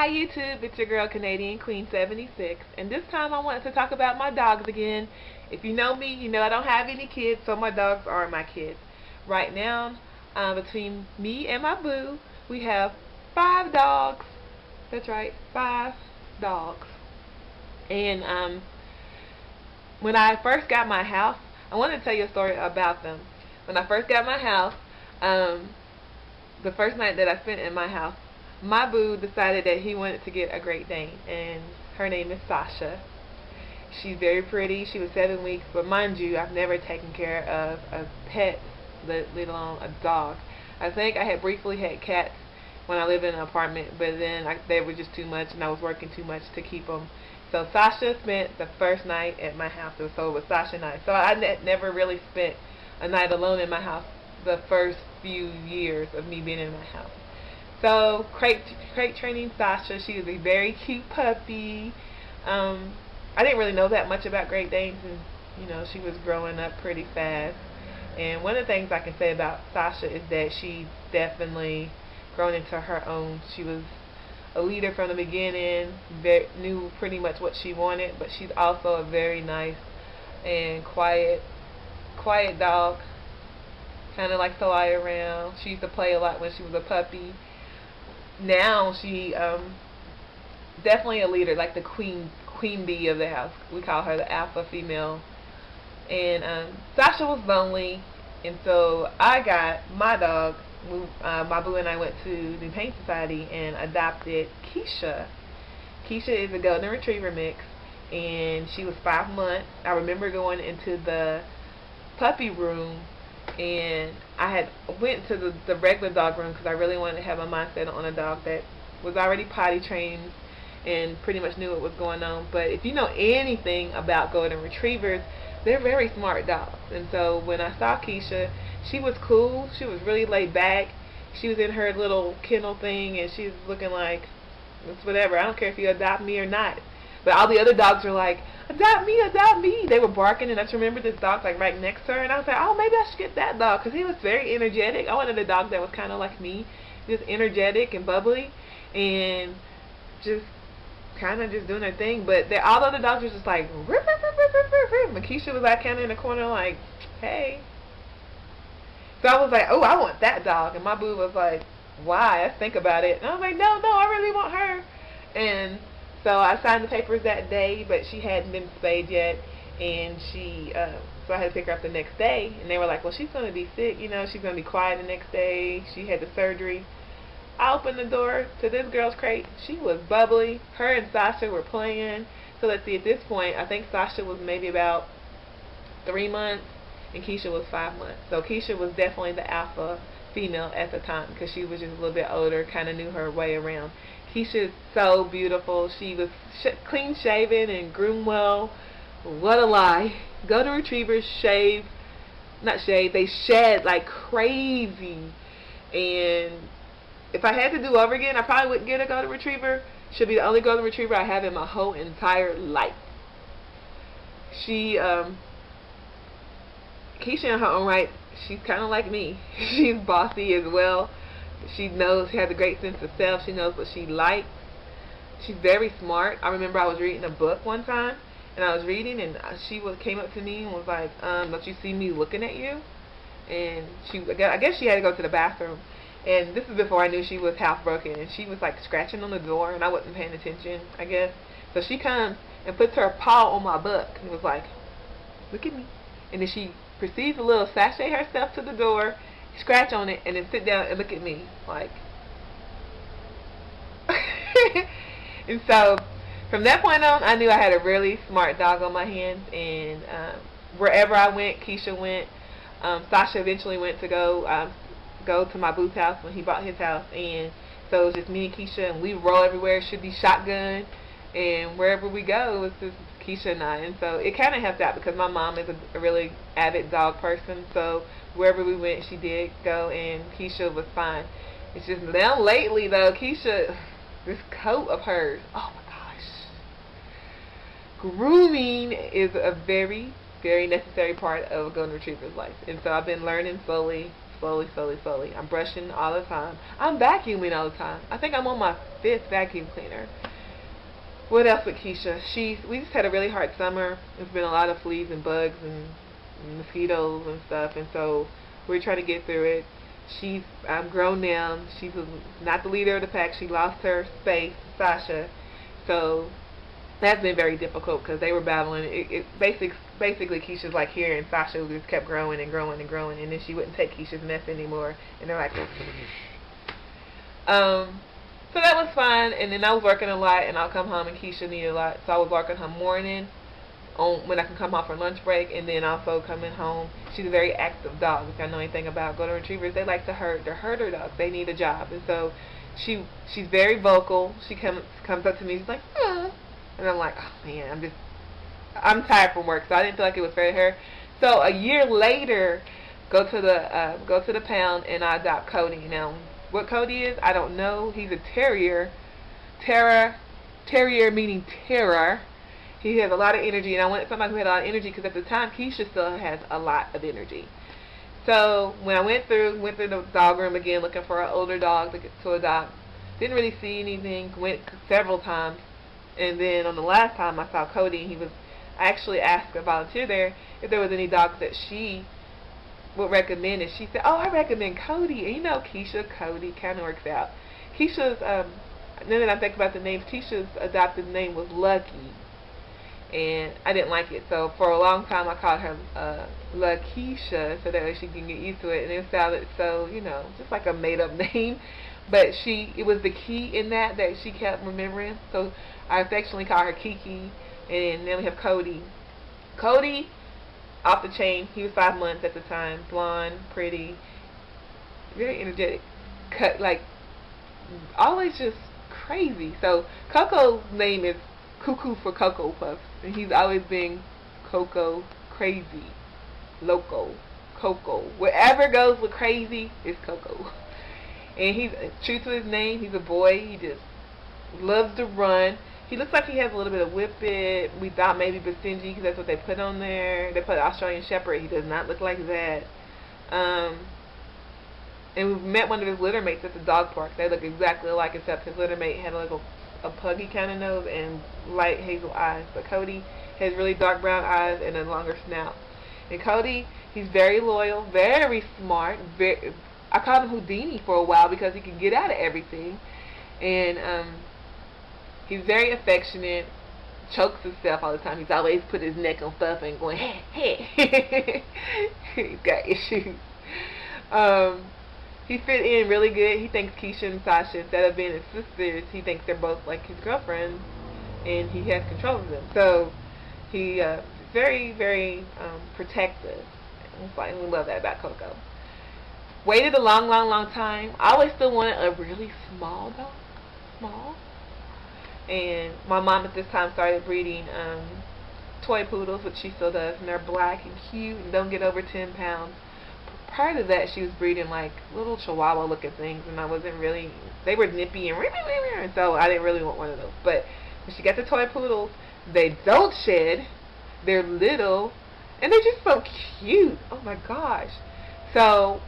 Hi YouTube, it's your girl Canadian Queen 76, and this time I wanted to talk about my dogs again. If you know me, you know I don't have any kids, so my dogs are my kids. Right now, between me and my boo, we have 5 dogs. That's right, 5 dogs. And when I first got my house, I wanted to tell you a story about them. When I first got my house, the first night that I spent in my house, my boo decided that he wanted to get a Great Dane, and her name is Sasha. She's very pretty. She was 7 weeks, but mind you, I've never taken care of a pet, let alone a dog. I think I had briefly had cats when I lived in an apartment, but then they were just too much, and I was working too much to keep them. So Sasha spent the first night at my house, so it was Sasha night. So I never really spent a night alone in my house the first few years of me being in my house. So crate training Sasha. She was a very cute puppy. I didn't really know that much about Great Danes, and she was growing up pretty fast. And one of the things I can say about Sasha is that she definitely grown into her own. She was a leader from the beginning, knew pretty much what she wanted, but she's also a very nice and quiet dog, kind of like Cody around. She used to play a lot when she was a puppy. Now she definitely a leader, like the queen bee of the house. We call her the alpha female. And Sasha was lonely, and so I got my dog. My boo and I went to the Pain Society and adopted Keisha. Keisha is a golden retriever mix, and she was 5 months. I remember going into the puppy room, and I had went to the regular dog room because I really wanted to have my mindset on a dog that was already potty trained and pretty much knew what was going on. But if you know anything about golden retrievers, they're very smart dogs. And so when I saw Keisha, she was cool. She was really laid back. She was in her little kennel thing, and she was looking like, it's whatever. I don't care if you adopt me or not. But all the other dogs were like, adopt me, adopt me. They were barking, and I just remember this dog like right next to her, and I was like, oh, maybe I should get that dog because he was very energetic. I wanted a dog that was kind of like me, just energetic and bubbly, and just kind of just doing her thing. But all the other dogs were just like, rip, rip, rip, rip, rip, rip, rip. And Keisha was like kind of in the corner like, hey. So I was like, oh, I want that dog. And my boo was like, why? Let's think about it. And I was like, no, I really want her. And so I signed the papers that day, but she hadn't been spayed yet. And so I had to pick her up the next day. And they were like, well, she's going to be sick. She's going to be quiet the next day. She had the surgery. I opened the door to this girl's crate. She was bubbly. Her and Sasha were playing. So let's see, at this point, I think Sasha was maybe about 3 months, and Keisha was 5 months. So Keisha was definitely the alpha female at the time because she was just a little bit older, kind of knew her way around. Keisha is so beautiful. She was clean shaven and groomed well. What a lie. Golden retrievers they shed like crazy. And if I had to do over again, I probably wouldn't get a golden retriever. She'll be the only golden retriever I have in my whole entire life. Keisha in her own right, she's kind of like me. She's bossy as well. She has a great sense of self. She knows what she likes. She's very smart. I remember I was reading a book one time, and I was reading, and she came up to me and was like, don't you see me looking at you? And I guess she had to go to the bathroom. And this is before I knew she was half broken, and she was like scratching on the door, and I wasn't paying attention, I guess. So she comes and puts her paw on my butt and was like, look at me. And then she proceeds to little sashay herself to the door, scratch on it, and then sit down and look at me like. And so from that point on, I knew I had a really smart dog on my hands, and wherever I went, Keisha went. Sasha eventually went to go to my boo's house when he bought his house, and so it was just me and Keisha, and we roll everywhere. It should be shotgun, and wherever we go, it was just Keisha and I. And so it kind of helped out because my mom is a really avid dog person, so wherever we went, she did go, and Keisha was fine. It's just now lately though, Keisha, this coat of hers, oh my gosh, grooming is a very, very necessary part of a golden retriever's life. And so I've been learning slowly slowly, slowly, slowly. I'm brushing all the time. I'm vacuuming all the time. I think I'm on my 5th vacuum cleaner. What else with Keisha? We just had a really hard summer. There's been a lot of fleas and bugs and mosquitoes and stuff, and so we're trying to get through it. She's grown now. She's not the leader of the pack. She lost her space, Sasha. So that's been very difficult because they were battling. Basically, Keisha's like here, and Sasha just kept growing and growing and growing, and then she wouldn't take Keisha's mess anymore. And they're like, so that was fun. And then I was working a lot, and I'll come home, and Keisha needed a lot, so I was working her morning when I can come home for lunch break, and then also coming home. She's a very active dog. If I know anything about golden retrievers, they like to herd. They're herder dogs. They need a job, and so she's very vocal. She comes up to me. She's like, and I'm like, oh man, I'm tired from work, so I didn't feel like it was fair to her. So a year later, go to the pound, and I adopt Cody. Now, what Cody is, I don't know. He's a terrier. Terrier meaning terror. He has a lot of energy, and I wanted somebody who had a lot of energy because at the time Keisha still has a lot of energy. So when I went through the dog room again looking for an older dog to adopt, didn't really see anything. Went several times, and then on the last time I saw Cody, I actually asked a volunteer there if there was any dogs that she would recommend, and she said, "Oh, I recommend Cody." And you know, Keisha, Cody kind of works out. Keisha's now that I think about the names, Keisha's adopted name was Lucky. And I didn't like it, so for a long time I called her La Keisha, so that way she can get used to it. And it sounded so, just like a made-up name, but it was the key in that she kept remembering. So I affectionately call her Kiki. And then we have Cody. Cody, off the chain. He was 5 months at the time, blonde, pretty, very energetic, always just crazy. So Coco's name is Cuckoo for Cocoa Puffs, and he's always been Coco, crazy, loco, Coco. Whatever goes with crazy is Coco. And he's true to his name. He's a boy. He just loves to run. He looks like he has a little bit of whippet. We thought maybe Basenji because that's what they put on there. They put Australian Shepherd. He does not look like that. And we met one of his litter mates at the dog park. They look exactly alike, except his litter mate had a puggy kind of nose and light hazel eyes, but Cody has really dark brown eyes and a longer snout. And Cody, he's very loyal, very smart. I called him Houdini for a while because he can get out of everything, and he's very affectionate. Chokes himself all the time. He's always put his neck on stuff and going hey. He's got issues. He fit in really good. He thinks Keisha and Sasha, instead of being his sisters, he thinks they're both like his girlfriends, and he has control of them. So he very, very protective. And we love that about Coco. Waited a long, long, long time. I always still wanted a really small dog. Small. And my mom at this time started breeding toy poodles, which she still does, and they're black and cute and don't get over 10 pounds. Prior to that, she was breeding like little chihuahua looking things, and they were nippy and so I didn't really want one of those. But when she got the toy poodles, they don't shed, they're little, and they're just so cute. Oh my gosh. So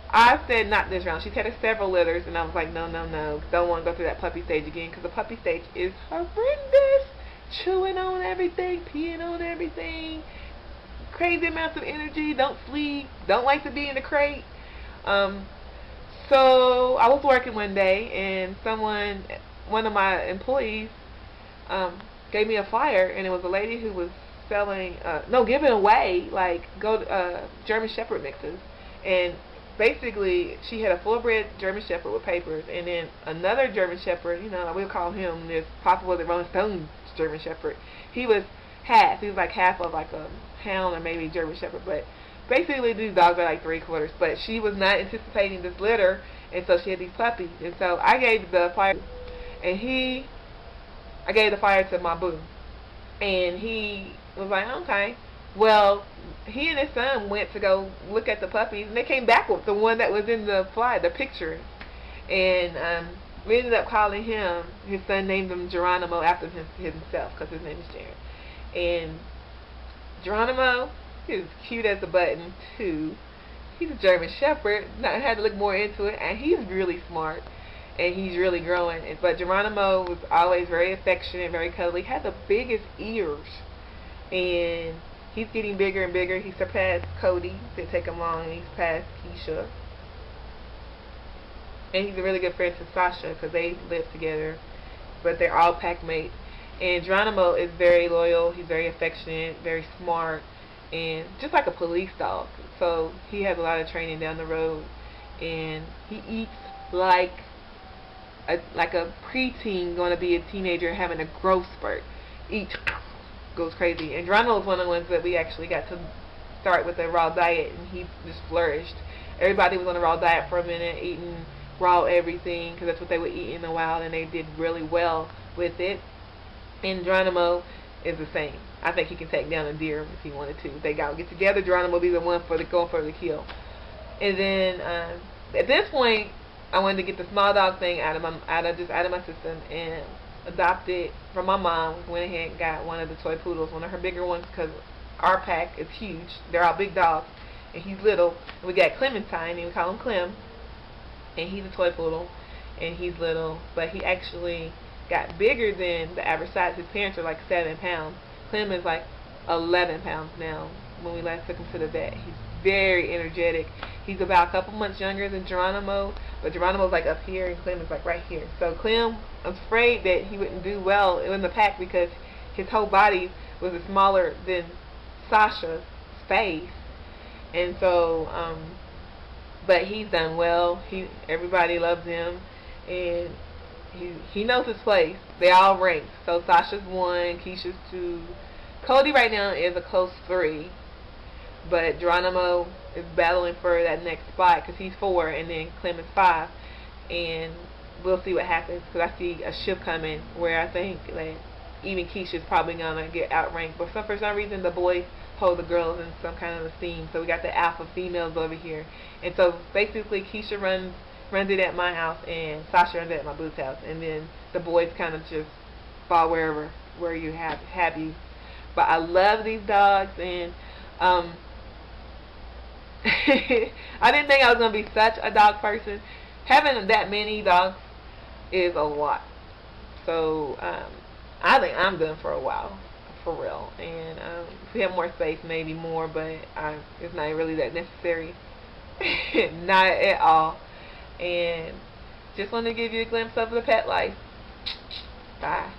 I said not this round. She's had several litters, and I was like, no, don't want to go through that puppy stage again, because the puppy stage is horrendous. Chewing on everything, peeing on everything, crazy amounts of energy, don't sleep, don't like to be in the crate. So I was working one day, and one of my employees gave me a flyer, and it was a lady who was giving away German Shepherd mixes. And basically she had a full-bred German Shepherd with papers, and then another German Shepherd, we'll call him this possible the Rolling Stones German Shepherd. He was like half of like a hound or maybe German Shepherd, but basically these dogs are like 3/4. But she was not anticipating this litter, and so she had these puppies, and so I gave the flyer, and I gave the flyer to my boo, and he was like, okay. Well, he and his son went to go look at the puppies, and they came back with the one that was in the flyer, the picture, and we ended up calling him. His son named him Geronimo after himself because his name is Jared. And Geronimo, he was cute as a button too. he's a German Shepherd. I had to look more into it, and he's really smart, and he's really growing. But Geronimo was always very affectionate, very cuddly. He had the biggest ears, and he's getting bigger and bigger. He surpassed Cody. It didn't take him long. He's past Keisha, and he's a really good friend to Sasha because they live together. But they're all pack mates. And Geronimo is very loyal. He's very affectionate, very smart, and just like a police dog. So he has a lot of training down the road, and he eats like a preteen going to be a teenager having a growth spurt. Eats, goes crazy. And Geronimo is one of the ones that we actually got to start with a raw diet, and he just flourished. Everybody was on a raw diet for a minute, eating raw everything, because that's what they would eat in the wild, and they did really well with it. And Geronimo is the same. I think he can take down a deer if he wanted to. If they got to get together, Geronimo will be the one going for the kill. And then at this point, I wanted to get the small dog thing out of my system and adopt it from my mom. Went ahead and got one of the toy poodles, one of her bigger ones, because our pack is huge. They're all big dogs, and he's little. And we got Clementine, and we call him Clem, and he's a toy poodle, and he's little, but he actually got bigger than the average size. His parents are like 7 pounds. Clem is like 11 pounds now when we last took him to the vet. He's very energetic. He's about a couple months younger than Geronimo, but Geronimo's like up here and Clem is like right here. So Clem, I was afraid that he wouldn't do well in the pack because his whole body was smaller than Sasha's face. And so, but he's done well. Everybody loves him, and he knows his place. They all ranked. So Sasha's 1, Keisha's 2. Cody right now is a close 3. But Geronimo is battling for that next spot because he's 4, and then Clem is 5. And we'll see what happens, because I see a shift coming where I think like even Keisha's probably going to get outranked. But for some reason the boys hold the girls in some kind of esteem. So we got the alpha females over here. And so basically Keisha runs it at my house, and Sasha runs it at my boo's house, and then the boys kind of just fall where you have you. But I love these dogs, and I didn't think I was going to be such a dog person. Having that many dogs is a lot. So I think I'm done for a while, for real. And if we have more space, maybe more, but it's not really that necessary. Not at all. And just wanted to give you a glimpse of the pet life. Bye.